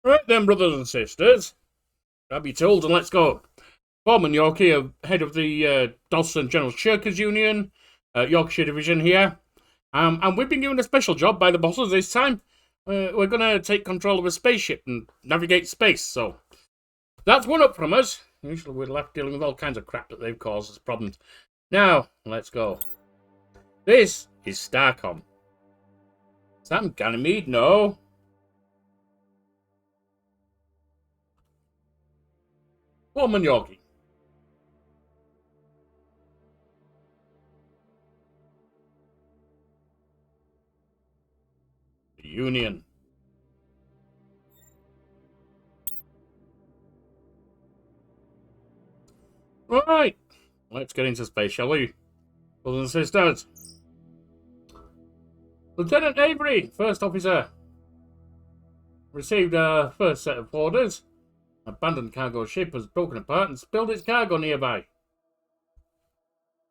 Right then, brothers and sisters. Grab your tools and let's go. Foreman Yorkie, head of the Dawson General Shirkers Union, Yorkieshire Division here. And we've been given a special job by the bosses this time. We're going to take control of a spaceship and navigate space, so that's one up from us. Usually we're left dealing with all kinds of crap that they've caused as problems. Now, let's go. This is Starcom. Sam Ganymede? No. Foreman Yorkie. The Union. Right. Let's get into space, shall we? Brothers and sisters. Lieutenant Avery, first officer. Received our first set of orders. Abandoned cargo ship has broken apart and spilled its cargo nearby.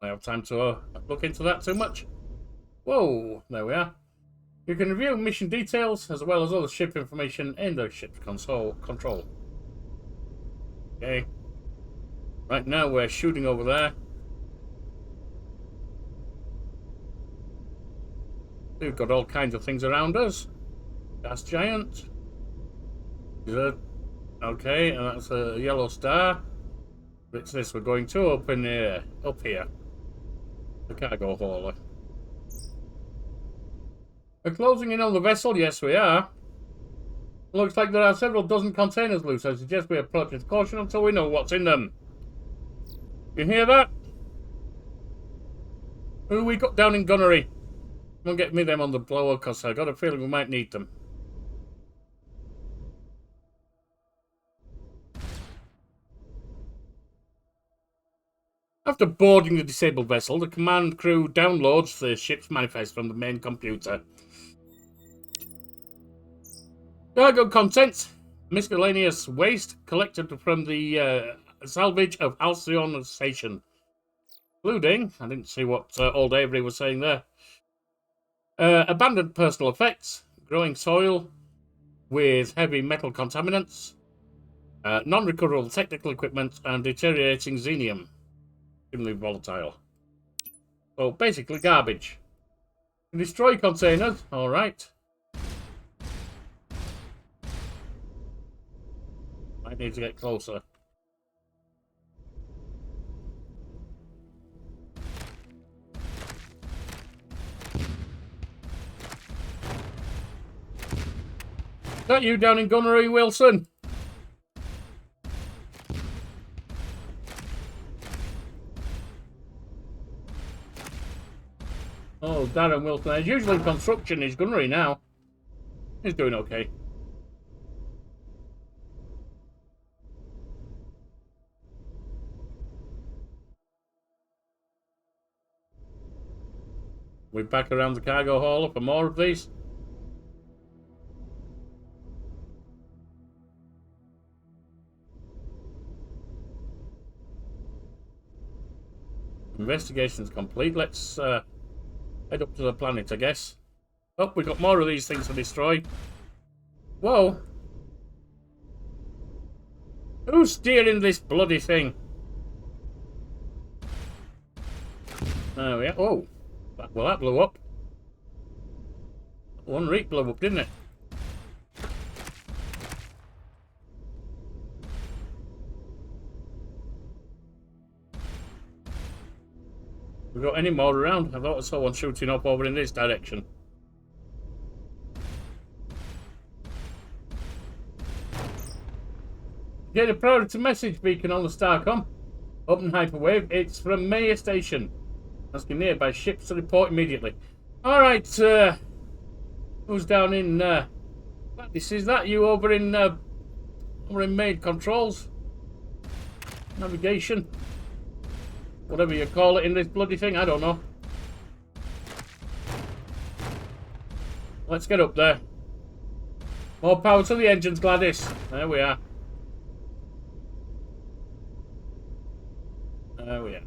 I have time to look into that too much. Whoa, there we are. You can review mission details as well as other ship information in the ship's control. Okay. Right now we're shooting over there. We've got all kinds of things around us. Gas giant. Okay, and that's a yellow star. What's this? We're going to up here. The cargo hauler. We're closing in on the vessel. Yes, we are. Looks like there are several dozen containers loose. I suggest we approach with caution until we know what's in them. You hear that? Who we got down in gunnery? Don't get me them on the blower, because I got a feeling we might need them. After boarding the disabled vessel, the command crew downloads the ship's manifest from the main computer. Cargo contents: miscellaneous waste collected from the salvage of Alcyon Station, including, I didn't see what old Avery was saying there, abandoned personal effects, growing soil with heavy metal contaminants, non-recoverable technical equipment, and deteriorating xenium. Extremely volatile. So basically garbage. Destroy containers, alright. Might need to get closer. Is that you down in gunnery, Wilson? Oh, Darren Wilson. He's usually in construction. He's gunnery now. He's doing okay. We're back around the cargo hauler for more of these. Investigation's complete. Let's head up to the planet, I guess. Oh, we got more of these things to destroy. Whoa. Who's steering this bloody thing? There we are. Oh. Well, that blew up. One Reight blew up, didn't it? We got any more around? I thought I saw one shooting up over in this direction. Get a priority message beacon on the Starcom. Open hyperwave. It's from Mayor Station. Asking nearby ships to report immediately. Alright, who's down in this is that you over in main controls? Navigation? Whatever you call it in this bloody thing, I don't know. Let's get up there. More power to the engines, Gladys. There we are. There we are.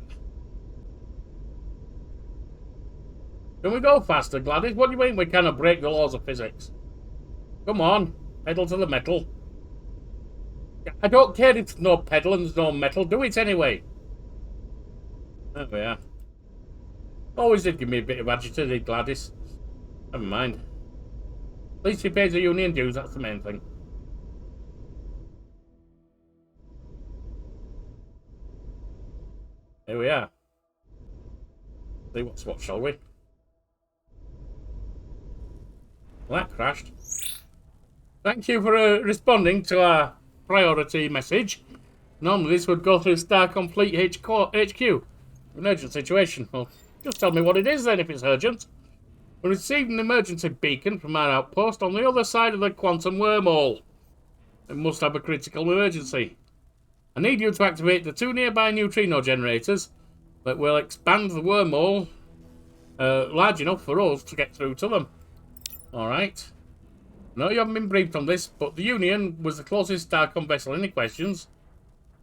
Can we go faster, Gladys? What do you mean we cannot break the laws of physics? Come on, pedal to the metal. I don't care if there's no pedal and there's no metal. Do it anyway. There we are. Always did give me a bit of agita, did Gladys. Never mind. At least he pays the union dues, that's the main thing. Here we are. See what's what, shall we? Well, that crashed. Thank you for responding to our priority message. Normally this would go through Starcom Fleet HQ. An urgent situation. Well, just tell me what it is then if it's urgent. We received an emergency beacon from our outpost on the other side of the quantum wormhole. It must have a critical emergency. I need you to activate the 2 nearby neutrino generators that will expand the wormhole large enough for us to get through to them. Alright. No, you haven't been briefed on this, but the Union was the closest Starcom vessel. Any questions?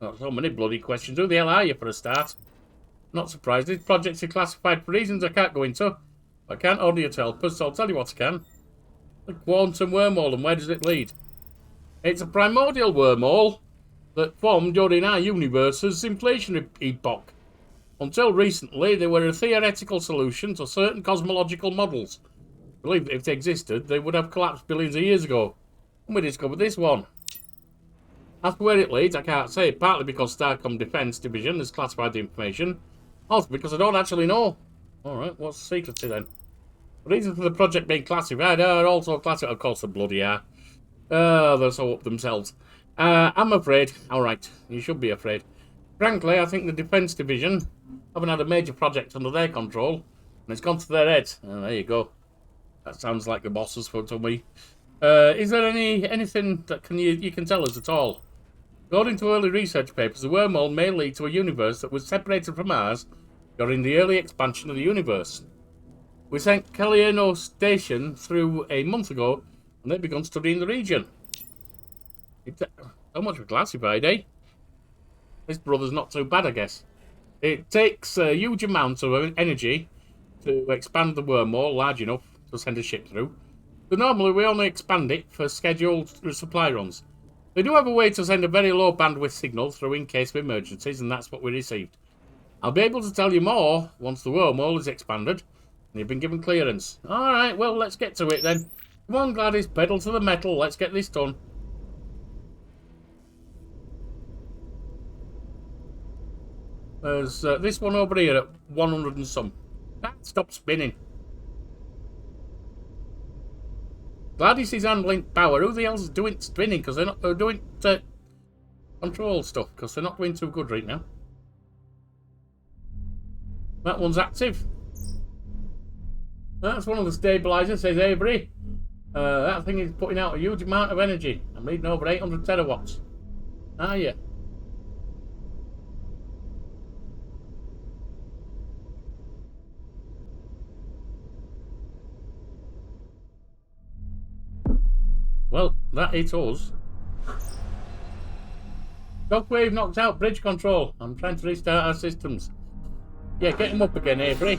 Not so many bloody questions. Who the hell are you for a start? Not surprised. These projects are classified for reasons I can't go into. I can't order you to help us, so I'll tell you what I can. The quantum wormhole, and where does it lead? It's a primordial wormhole that formed during our universe's inflation epoch. Until recently, they were a theoretical solution to certain cosmological models. I believe that if they existed, they would have collapsed billions of years ago. And we discovered this one. As for where it leads, I can't say, partly because Starcom Defense Division has classified the information, also because I don't actually know. Alright, what's the secret then? The reasons for the project being classified are also classified. Of course they bloody are. They're so up themselves. I'm afraid. Alright, you should be afraid. Frankly, I think the Defense Division haven't had a major project under their control, and it's gone to their heads. There you go. That sounds like the bosses to me. Is there anything that you can tell us at all? According to early research papers, the wormhole may lead to a universe that was separated from ours during the early expansion of the universe. We sent Caliano Station through a month ago, and they've begun studying the region. So much for classified, eh? This brother's not too bad, I guess. It takes a huge amount of energy to expand the wormhole large enough to send a ship through. So normally we only expand it for scheduled supply runs. They do have a way to send a very low bandwidth signal through in case of emergencies, and that's what we received. I'll be able to tell you more once the wormhole is expanded and you've been given clearance. Alright, well, let's get to it then. Come on, Gladys, pedal to the metal. Let's get this done. There's this one over here at 100 and some. Stop spinning. Gladys is handling power. Who the hell's doing spinning? Because they're not doing control stuff. Because they're not doing too good right now. That one's active. That's one of the stabilizers, says Avery. That thing is putting out a huge amount of energy. I'm reading over 800 terawatts. Are you? Well, that hit us. Shockwave knocked out bridge control. I'm trying to restart our systems. Yeah, get him up again, Avery.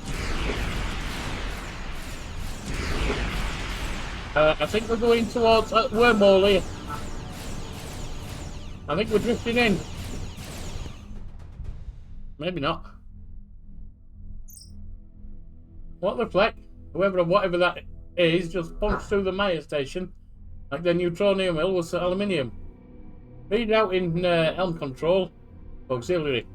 I think we're going towards wormhole here. I think we're drifting in. Maybe not. What the fleck? Whoever or whatever that is just punched through the Maya station like the neutronium hill was aluminium. Read out in helm control. Auxiliary.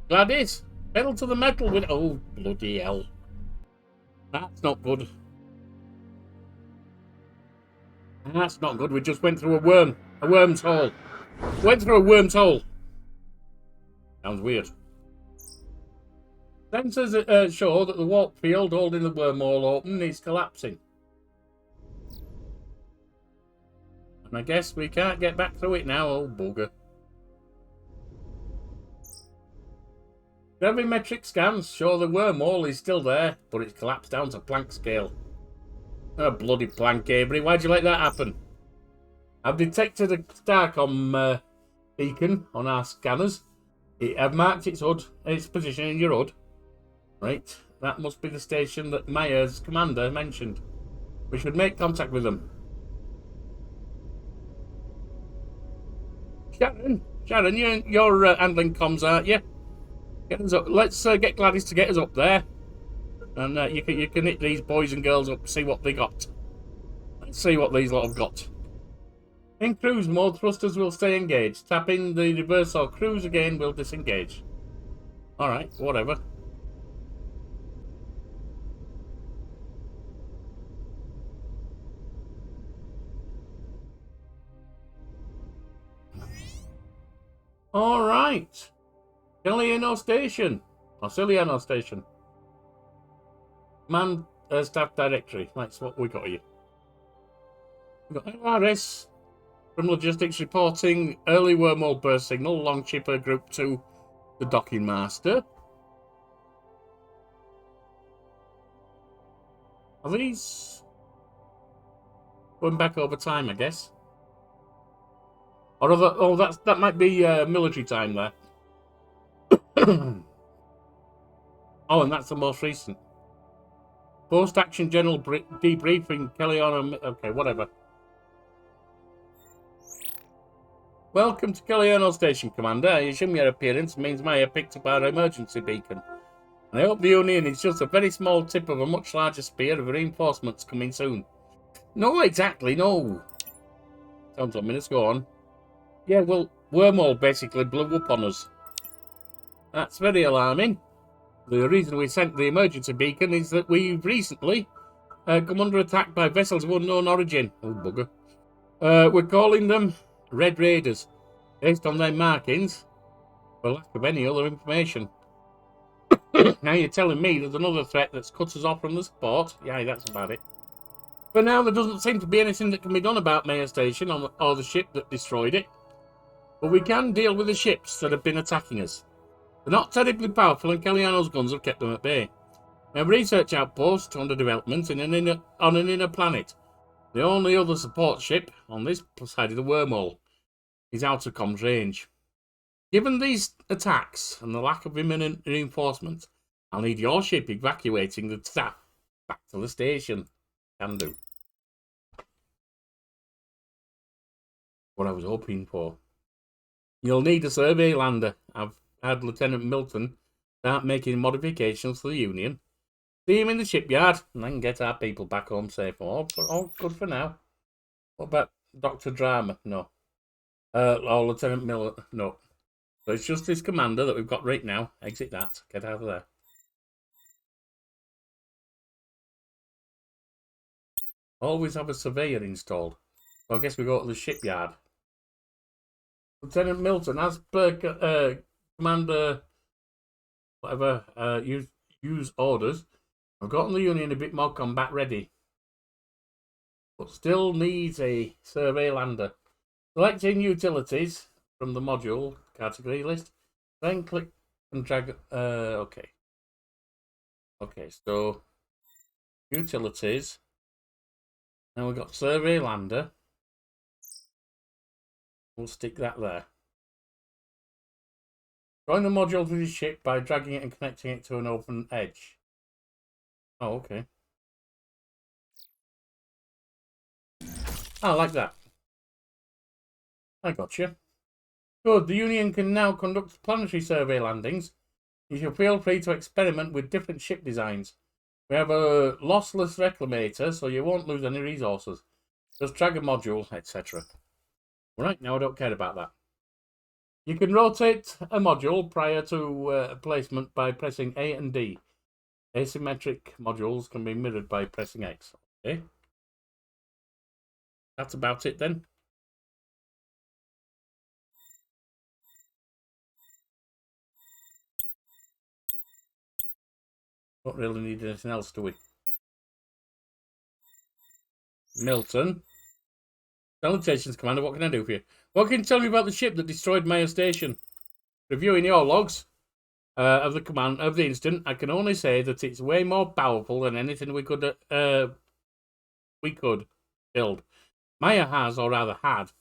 Gladys, pedal to the metal with... Oh, bloody hell. That's not good. That's not good. We just went through a worm's hole. Went through a worm's hole. Sounds weird. Sensors show that the warp field holding the wormhole open is collapsing. And I guess we can't get back through it now. Oh, bugger. Gravimetric scans show the wormhole is still there, but it's collapsed down to Planck scale. Oh, bloody Planck, Avery. Why'd you let that happen? I've detected a Starcom beacon on our scanners. I've marked its HUD, its position in your HUD. Right, that must be the station that Maya's commander mentioned. We should make contact with them. Sharon, you're handling comms, aren't you? Get us up. Let's get Gladys to get us up there, and you can hit these boys and girls up, see what they got. Let's see what these lot have got. In cruise mode, thrusters will stay engaged. Tapping the reverse or cruise again will disengage. Alright, whatever. Alright. Ciliano Station. Or Ciliano Station. Man staff directory. That's what we got here. We've got LRS from logistics reporting early wormhole burst signal, long chipper group 2, the docking master. Are these going back over time, I guess? Or other, oh, that might be military time there. Oh, and that's the most recent. Post-action general debriefing, Ciliano. Okay, whatever. Welcome to Ciliano Station, Commander. I assume your appearance means Maya picked up our emergency beacon. And I hope the Union is just a very small tip of a much larger spear of reinforcements coming soon. No, exactly, no. Sounds ominous, go on. Yeah, well, wormhole basically blew up on us. That's very alarming. The reason we sent the emergency beacon is that we've recently come under attack by vessels of unknown origin. Oh, bugger. We're calling them Red Raiders, based on their markings, for lack of any other information. Now you're telling me there's another threat that's cut us off from the support? Yeah, that's about it. For now, there doesn't seem to be anything that can be done about Mayor Station or the ship that destroyed it. But we can deal with the ships that have been attacking us. They're not terribly powerful, and Ciliano's guns have kept them at bay. We have a research outpost under development on an inner planet. The only other support ship on this side of the wormhole is out of comms range. Given these attacks and the lack of imminent reinforcements, I'll need your ship evacuating the staff back to the station. Can do. What I was hoping for. You'll need a survey lander. I've had Lieutenant Milton start making modifications for the Union. See him in the shipyard, and then get our people back home safe. All good for now. What about Dr. Drama? No. Or Lieutenant Miller? No. So it's just this commander that we've got right now. Exit that. Get out of there. Always have a surveyor installed. So I guess we go to the shipyard. Lieutenant Milton, as per Commander whatever use orders, I've gotten the Union a bit more combat ready. But still needs a survey lander. Selecting utilities from the module category list. Then click and drag. Okay. Okay, so utilities. Now we've got survey lander. We'll stick that there. Join the module to the ship by dragging it and connecting it to an open edge. Oh, okay. I like that. I got you. Good. The Union can now conduct planetary survey landings. You shall feel free to experiment with different ship designs. We have a lossless reclamator, so you won't lose any resources. Just drag a module, etc. Right, now I don't care about that. You can rotate a module prior to placement by pressing A and D. Asymmetric modules can be mirrored by pressing X. Okay. That's about it then. Don't really need anything else, do we? Milton. Salutations, Commander. What can I do for you? What can you tell me about the ship that destroyed Mayor Station? Reviewing your logs of the incident, I can only say that it's way more powerful than anything we could build. Maya has, or rather had,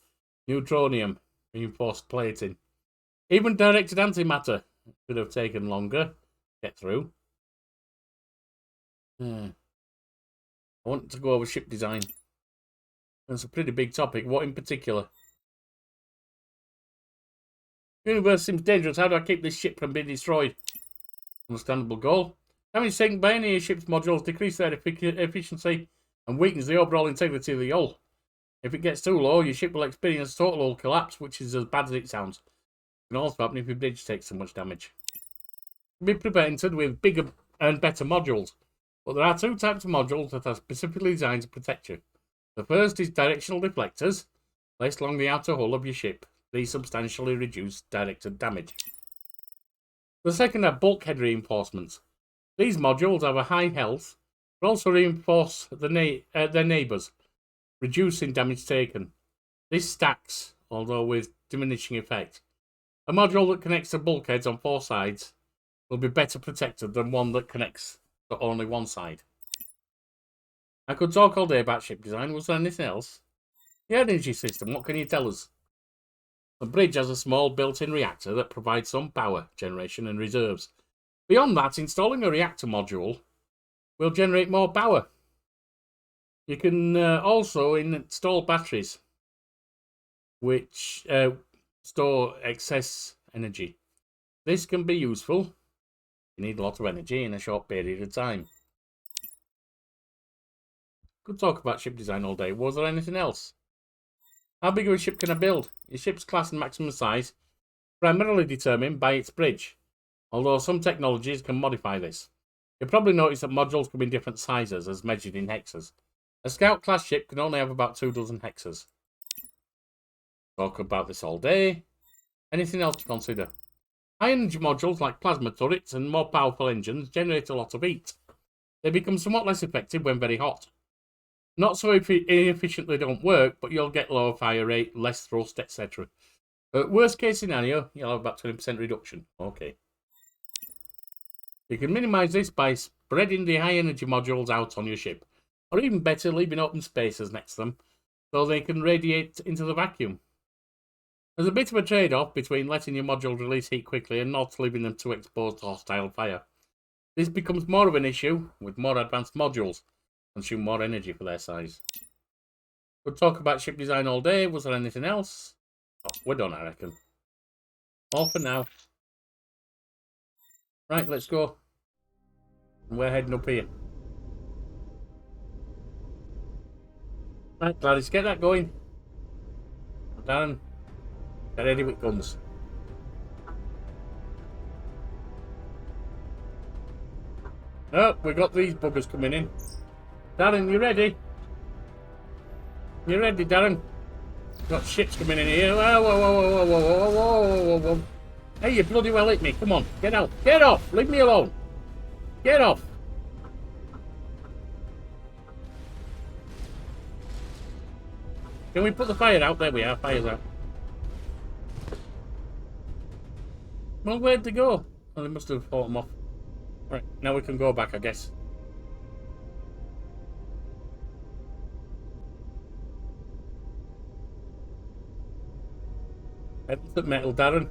neutronium reinforced plating. Even directed antimatter could have taken longer to get through. I want to go over ship design. That's a pretty big topic. What in particular? Universe seems dangerous. How do I keep this ship from being destroyed? Understandable goal. Damage taken by any ship's modules decrease their efficiency and weakens the overall integrity of the hull. If it gets too low, your ship will experience total hull collapse, which is as bad as it sounds. It can also happen if your bridge takes so much damage. It can be prevented with bigger and better modules, but there are two types of modules that are specifically designed to protect you. The first is directional deflectors, placed along the outer hull of your ship. These substantially reduce directed damage. The second are bulkhead reinforcements. These modules have a high health, but also reinforce their neighbours, reducing damage taken. This stacks, although with diminishing effect. A module that connects to bulkheads on 4 sides will be better protected than one that connects to only one side. I could talk all day about ship design. Was there anything else? The energy system, what can you tell us? The bridge has a small built-in reactor that provides some power generation and reserves. Beyond that, installing a reactor module will generate more power. You can also install batteries which store excess energy. This can be useful. You need a lot of energy in a short period of time. Could talk about ship design all day. Was there anything else? How big of a ship can I build? Your ship's class and maximum size primarily determined by its bridge, although some technologies can modify this. You'll probably notice that modules come in different sizes as measured in hexes. A scout class ship can only have about 24 hexes. Talk about this all day. Anything else to consider? High energy modules like plasma turrets and more powerful engines generate a lot of heat. They become somewhat less effective when very hot. Not so inefficient they don't work, but you'll get lower fire rate, less thrust, etc. Worst case scenario, you'll have about 20% reduction. Okay. You can minimise this by spreading the high energy modules out on your ship, or even better, leaving open spaces next to them so they can radiate into the vacuum. There's a bit of a trade-off between letting your modules release heat quickly and not leaving them too exposed to hostile fire. This becomes more of an issue with more advanced modules. Consume more energy for their size. Could talk about ship design all day. Was there anything else? Oh, we're done, I reckon. All for now. Right, let's go. We're heading up here. Right, Gladys, get that going. Darren, get ready with guns. Oh, we got these buggers coming in. Darren, you ready? You ready, Darren? Got ships coming in here. Whoa, whoa, whoa, whoa, whoa, whoa, whoa, whoa, whoa. Hey, you bloody well hit me. Come on, get out. Get off. Leave me alone. Get off. Can we put the fire out? There we are. Fire's out. Well, where'd they go? Oh, they must have fought them off. Right, now we can go back, I guess. Pedal to metal, Darren.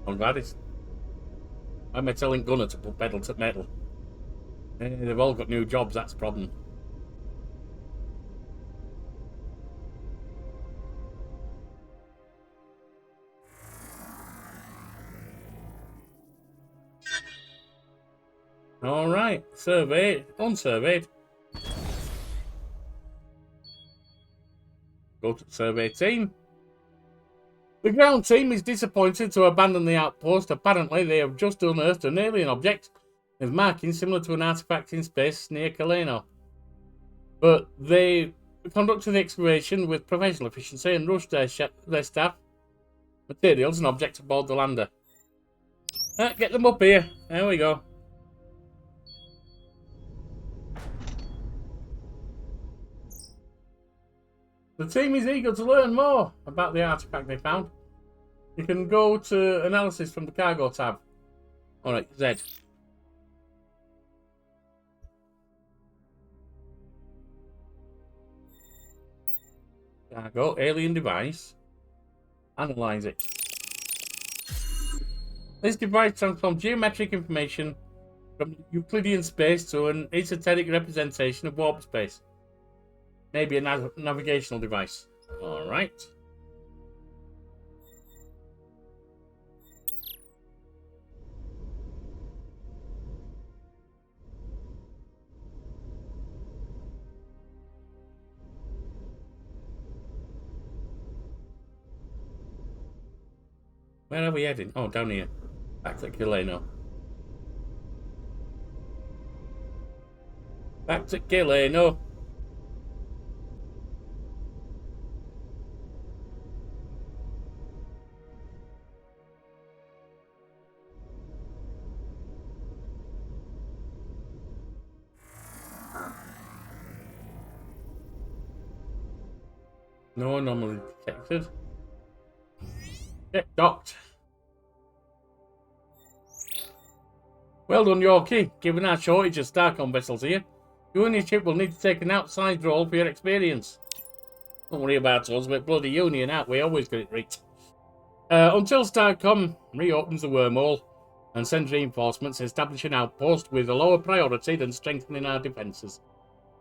I'm glad it's... Why am I telling Gunner to put pedal to metal? They've all got new jobs, that's the problem. Alright, surveyed, unsurveyed. Go to the survey team. The ground team is disappointed to abandon the outpost. Apparently, they have just unearthed an alien object with markings similar to an artifact in space near Kaleno. But they conducted the excavation with professional efficiency and rushed their staff, materials, and objects aboard the lander. Get them up here. There we go. The team is eager to learn more about the artifact they found. You can go to analysis from the cargo tab. Alright, Z. Cargo, alien device. Analyze it. This device transforms geometric information from Euclidean space to an esoteric representation of warp space. Maybe a navigational device. Alright. Where are we heading? Oh, down here. Back to Kileno. Back to Kileno. No anomaly detected. Get docked. Well done, Yorkie. Given our shortage of Starcom vessels here, you and your ship will need to take an outside role for your experience. Don't worry about us, we're bloody Union, aren't we? Always get it right. Until Starcom reopens the wormhole and sends reinforcements, establish an outpost with a lower priority than strengthening our defences.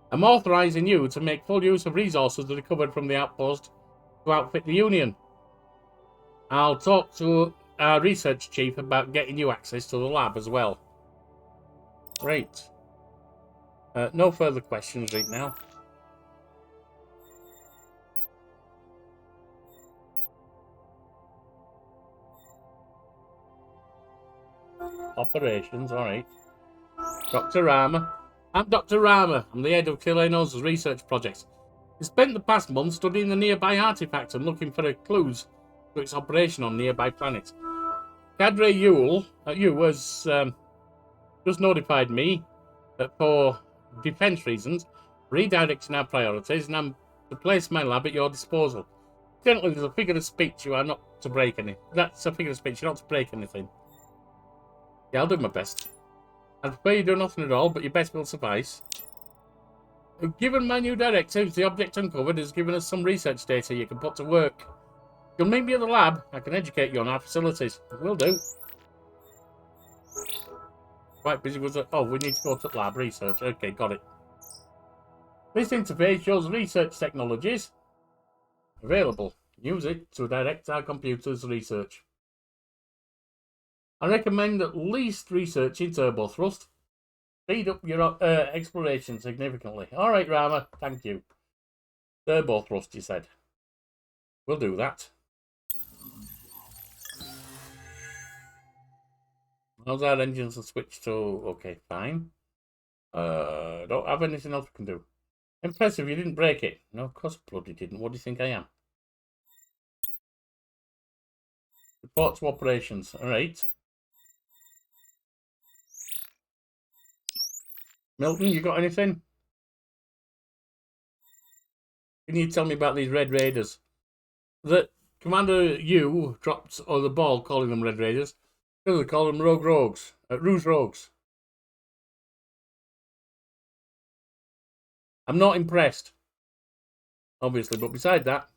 I'm authorising you to make full use of resources recovered from the outpost to outfit the Union. I'll talk to our research chief about getting you access to the lab as well. Great. No further questions right now. Operations, alright. Dr. Rama. I'm Dr. Rama. I'm the head of Kileno's research projects. I spent the past month studying the nearby artifact and looking for clues to its operation on nearby planets. Cadre Yule has just notified me that for defence reasons, redirecting our priorities, and I'm to place my lab at your disposal. Generally, there's a figure of speech you are not to break any. That's a figure of speech, you're not to break anything. Yeah, I'll do my best. I'd prefer you do nothing at all, but your best will suffice. Given my new directives, the object uncovered has given us some research data you can put to work. You'll meet me at the lab. I can educate you on our facilities. Will do. Quite busy with it. Oh, we need to go to the lab research. Okay, got it. This interface shows research technologies available. Use it to direct our computer's research. I recommend at least researching turbo thrust. Speed up your exploration significantly. All right, Rama. Thank you. Turbo thrust, you said. We'll do that. How's our engines are switched to? Okay, fine. Don't have anything else we can do. Impressive, you didn't break it. No, of course I bloody didn't. What do you think I am? Report to operations. All right. Milton, you got anything? Can you tell me about these Red Raiders? That Commander Yu dropped the ball calling them Red Raiders. They call them Rouge Rogues. I'm not impressed, obviously, but beside that,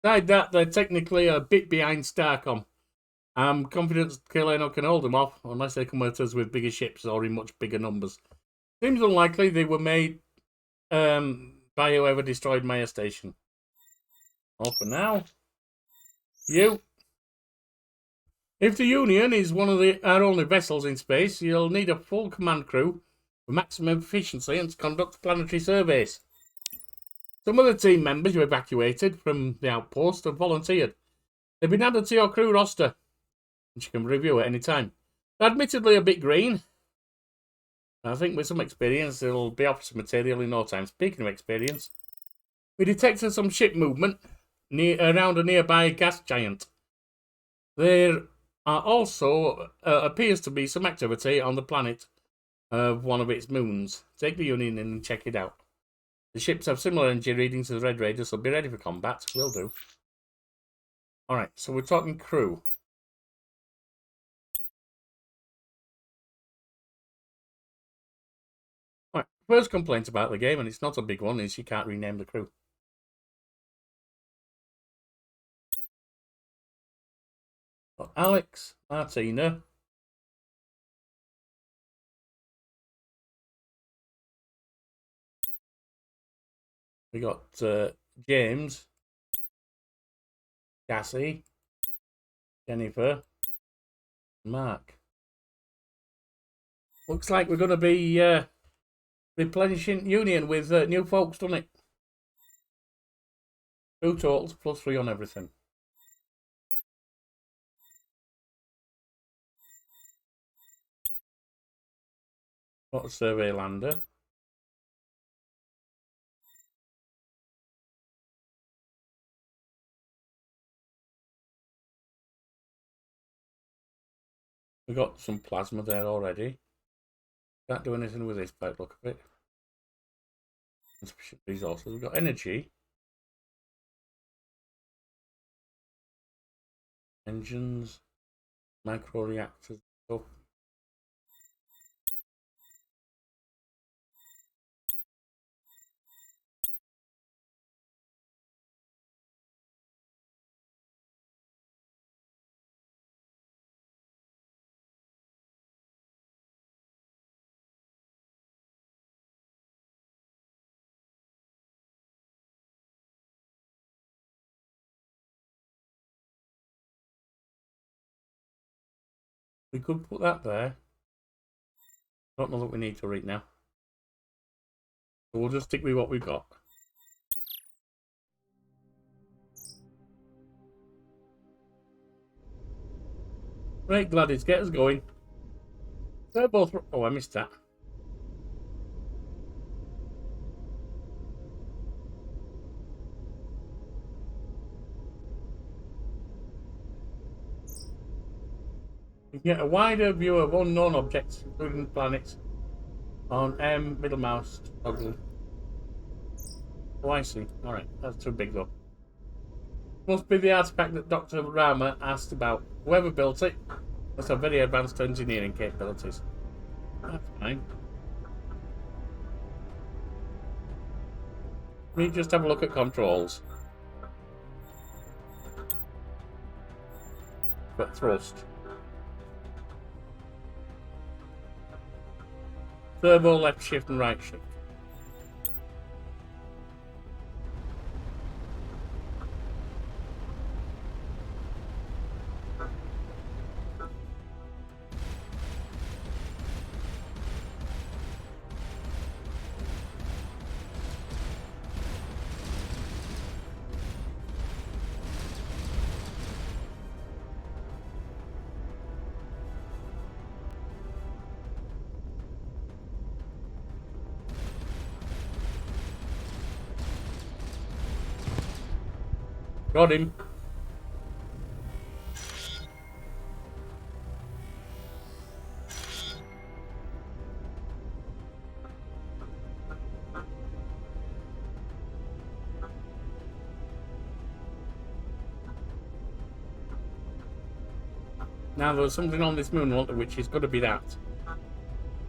they're technically a bit behind Starcom. I'm confident Kileno can hold them off unless they come at us with bigger ships or in much bigger numbers. Seems unlikely they were made by whoever destroyed Maya Station. All for now. You. If the Union is one of our only vessels in space, you'll need a full command crew for maximum efficiency and to conduct planetary surveys. Some of the team members you evacuated from the outpost have volunteered. They've been added to your crew roster, which you can review at any time. They're admittedly a bit green. I think with some experience, they'll be off some material in no time. Speaking of experience, we detected some ship movement around a nearby gas giant. There are also appears to be some activity on the planet of one of its moons. Take the Union in and check it out. The ships have similar energy readings to the Red Raiders, so be ready for combat. Will do. Alright, so we're talking crew. Alright, first complaint about the game, and it's not a big one, is you can't rename the crew. Got Alex, Martina. We got James, Cassie, Jennifer, Mark. Looks like we're going to be replenishing Union with new folks, doesn't it? 2 totals plus 3 on everything. Got a survey lander. We've got some plasma there already. Can't do anything with this by the look of it. Insufficient resources. We've got energy. Engines. Micro reactors. Stuff. We could put that there. Don't know that we need to right now. So we'll just stick with what we've got. Right, Gladys, get us going. They're both... Oh, I missed that. You can get a wider view of unknown objects, including planets, on M, middle mouse, toggle. Oh, I see. Alright, that's too big though. Must be the artifact that Dr. Rama asked about. Whoever built it must have very advanced engineering capabilities. That's fine. Let me just have a look at controls. But thrust. Turbo, left shift and right shift. Got him. Now there's something on this moon, which is going to be that.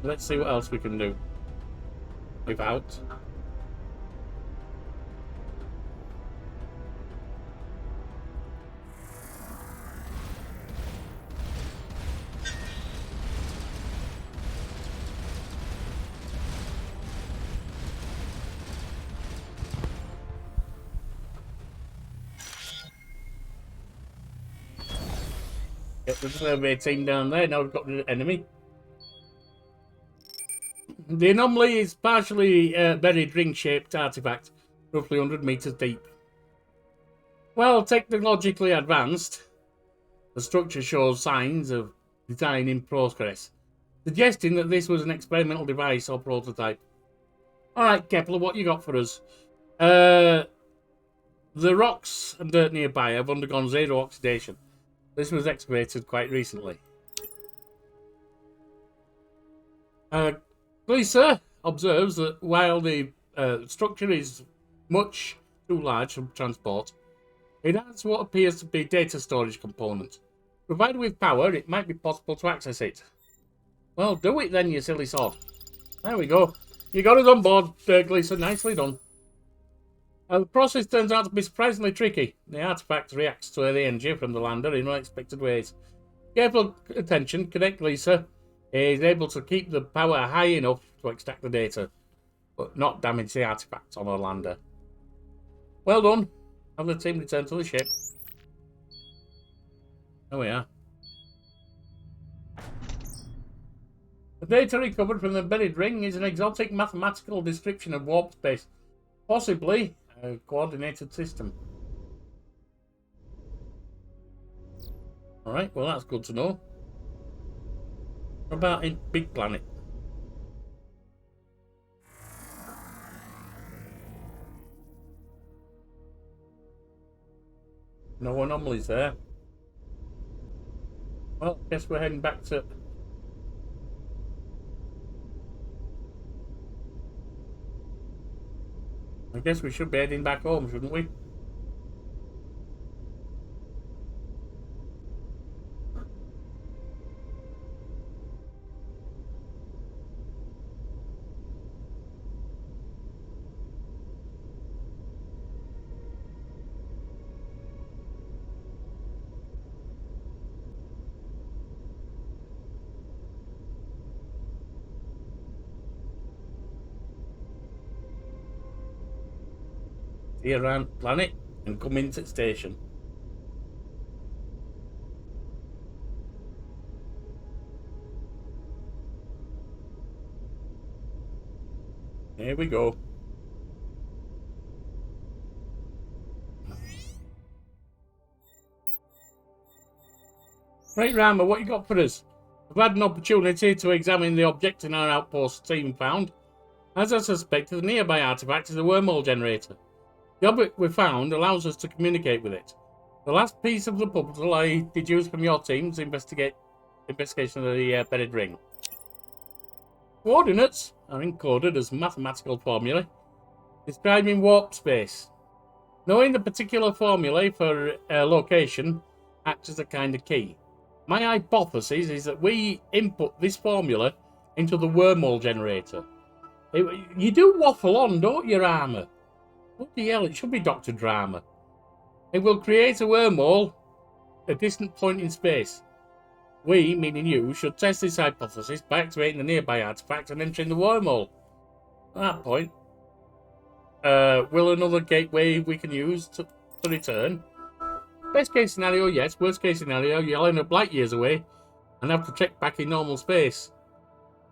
Let's see what else we can do. Without. Get the survey team down there. Now we've got the enemy. The anomaly is partially buried ring-shaped artifact, roughly 100 meters deep. Well, technologically advanced, the structure shows signs of design in progress, suggesting that this was an experimental device or prototype. Alright, Kepler, what you got for us? The rocks and dirt nearby have undergone zero oxidation. This was excavated quite recently. Gleaser observes that while the structure is much too large for transport, it has what appears to be data storage component. Provided with power, it might be possible to access it. Well, do it then, you silly sod. There we go. You got us on board, Gleaser. Nicely done. The process turns out to be surprisingly tricky. The artifact reacts to the energy from the lander in unexpected ways. Careful attention, Connect Gleaser is able to keep the power high enough to extract the data, but not damage the artifact on the lander. Well done. Have the team return to the ship. There we are. The data recovered from the buried ring is an exotic mathematical description of warp space, possibly a coordinated system. Alright, well that's good to know. What about in Big Planet? No anomalies there. Well, guess we're heading back to... I guess we should be heading back home, shouldn't we? See you around planet and come into the station. Here we go. Right, Rama, what you got for us? I've had an opportunity to examine the object in our outpost team found. As I suspected, the nearby artifact is a wormhole generator. The object we found allows us to communicate with it. The last piece of the puzzle I deduced from your team's investigation of the buried ring. Coordinates are encoded as mathematical formulae describing warp space. Knowing the particular formulae for location acts as a kind of key. My hypothesis is that we input this formula into the wormhole generator. You do waffle on, don't you, Rama? What the hell? It should be Dr. Drama. It will create a wormhole at a distant point in space. We, meaning you, should test this hypothesis by activating the nearby artifact and entering the wormhole. At that point, will another gateway we can use to return? Best case scenario, yes. Worst case scenario, you'll end up light years away and have to trek back in normal space.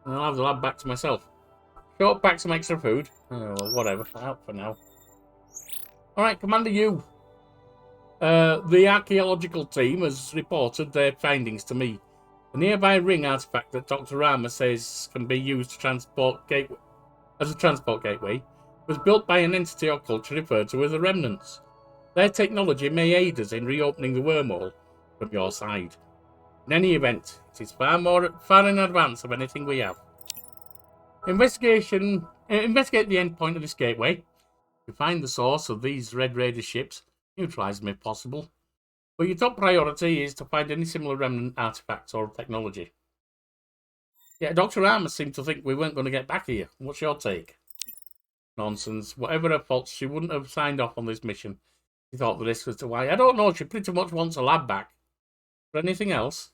And I'll have the lab back to myself. Short back some extra food. Oh, well, whatever. Out for now. Alright, Commander you. The archaeological team has reported their findings to me. The nearby ring artifact that Dr. Rama says can be used to transport gateway, as a transport gateway was built by an entity or culture referred to as the Remnants. Their technology may aid us in reopening the wormhole from your side. In any event, it is far in advance of anything we have. Investigate the endpoint of this gateway. To find the source of these Red Raider ships, neutralize them if possible. But your top priority is to find any similar remnant artifacts or technology. Yeah, Dr. Rama seemed to think we weren't going to get back here. What's your take? Nonsense. Whatever her faults, she wouldn't have signed off on this mission. She thought the risk was too high. I don't know, she pretty much wants a lab back. For anything else?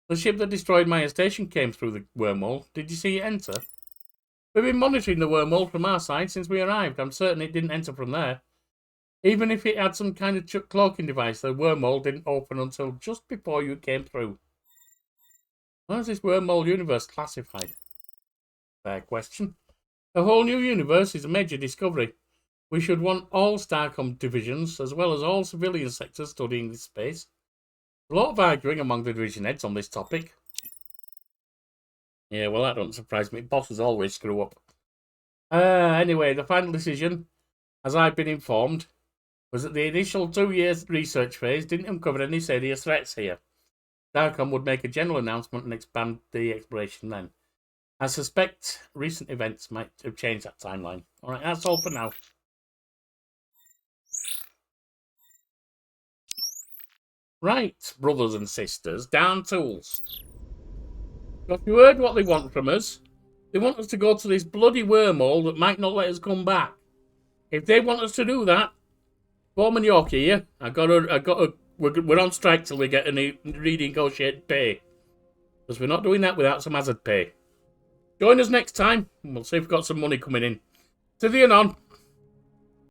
The ship that destroyed Maya Station came through the wormhole. Did you see it enter? We've been monitoring the wormhole from our side since we arrived. I'm certain it didn't enter from there. Even if it had some kind of cloaking device, the wormhole didn't open until just before you came through. How is this wormhole universe classified? Fair question. A whole new universe is a major discovery. We should want all Starcom divisions, as well as all civilian sectors studying this space. A lot of arguing among the division heads on this topic. Yeah, well, that doesn't surprise me. Bosses always screw up. Anyway, the final decision, as I've been informed, was that the initial 2-year research phase didn't uncover any serious threats here. Starcom would make a general announcement and expand the exploration then. I suspect recent events might have changed that timeline. Alright, that's all for now. Right, brothers and sisters, down tools. Have you heard what they want from us? They want us to go to this bloody wormhole that might not let us come back. If they want us to do that, Foreman Yorkie here, we're on strike till we get any renegotiated pay. Because we're not doing that without some hazard pay. Join us next time, and we'll see if we've got some money coming in. To the anon.